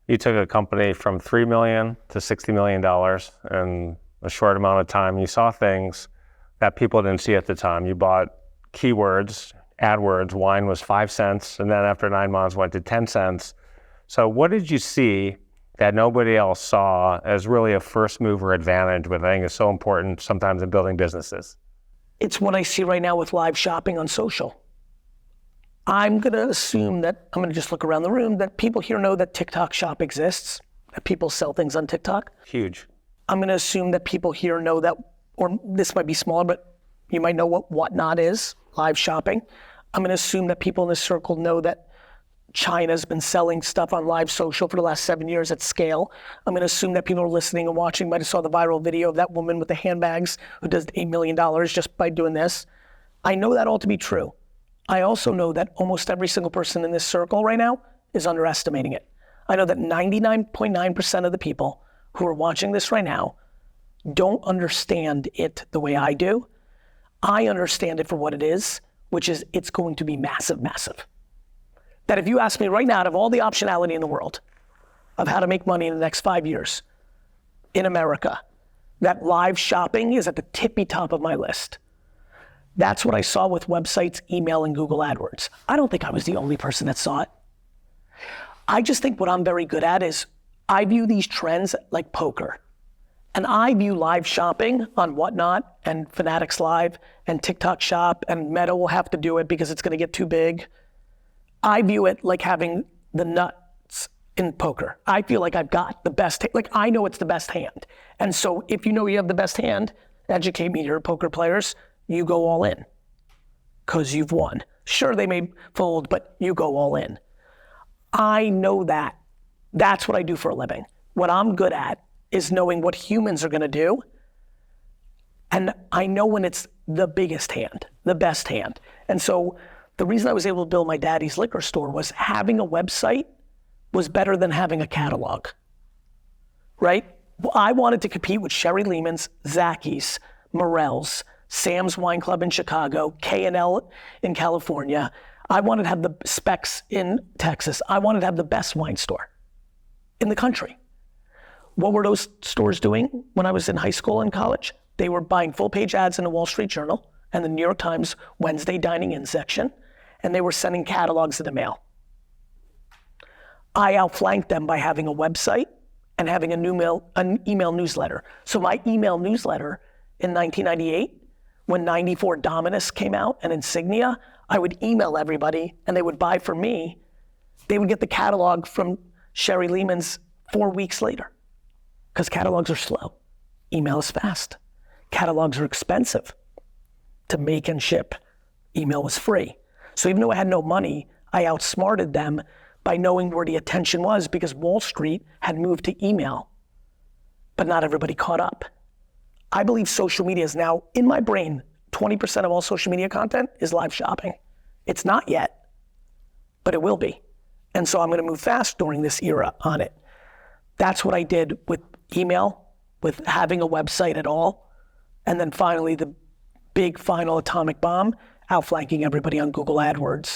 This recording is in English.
You took a company from $3 million to $60 million in a short amount of time. You saw things that people didn't see at the time. You bought keywords, AdWords. Wine was 5 cents, and then after 9 months went to 10 cents. So what did you see that nobody else saw as really a first mover advantage, which I think is so important sometimes in building businesses? It's what I see right now with live shopping on social. I'm gonna assume that, I'm gonna just look around the room, that people here know that TikTok Shop exists, that people sell things on TikTok. Huge. I'm gonna assume that people here know that, or this might be smaller, but you might know what Whatnot is, live shopping. I'm gonna assume that people in this circle know that China's been selling stuff on live social for the last 7 years at scale. I'm gonna assume that people are listening and watching might have saw the viral video of that woman with the handbags who does $8 million just by doing this. I know that all to be true. I also know that almost every single person in this circle right now is underestimating it. I know that 99.9% of the people who are watching this right now don't understand it the way I do. I understand it for what it is, which is it's going to be massive, massive. That if you ask me right now, out of all the optionality in the world of how to make money in the next 5 years in America, that live shopping is at the tippy top of my list. That's what I saw with websites, email, and Google AdWords. I don't think I was the only person that saw it. I just think what I'm very good at is I view these trends like poker. And I view live shopping on Whatnot and Fanatics Live and TikTok Shop, and Meta will have to do it because it's gonna get too big. I view it like having the nuts in poker. I feel like I've got the best, like I know it's the best hand. And so if you know you have the best hand, educate me, you're poker players, you go all in because you've won. Sure, they may fold, but you go all in. I know that. That's what I do for a living. What I'm good at is knowing what humans are gonna do. And I know when it's the biggest hand, the best hand. And so the reason I was able to build my daddy's liquor store was having a website was better than having a catalog, right? I wanted to compete with Sherry Lehman's, Zacky's, Morel's, Sam's Wine Club in Chicago, K&L in California. I wanted to have the Specs in Texas. I wanted to have the best wine store in the country. What were those stores doing when I was in high school and college? They were buying full page ads in the Wall Street Journal and the New York Times Wednesday dining in section, and they were sending catalogs in the mail. I outflanked them by having a website and having an email newsletter. So my email newsletter in 1998, when 94 Dominus came out and Insignia, I would email everybody and they would buy from me. They would get the catalog from Sherry Lehman's 4 weeks later, because catalogs are slow. Email is fast. Catalogs are expensive to make and ship. Email was free. So even though I had no money, I outsmarted them by knowing where the attention was, because Wall Street had moved to email, but not everybody caught up. I believe social media is now, in my brain, 20% of all social media content is live shopping. It's not yet, but it will be. And so I'm gonna move fast during this era on it. That's what I did with email, with having a website at all. And then finally, the big final atomic bomb, outflanking everybody on Google AdWords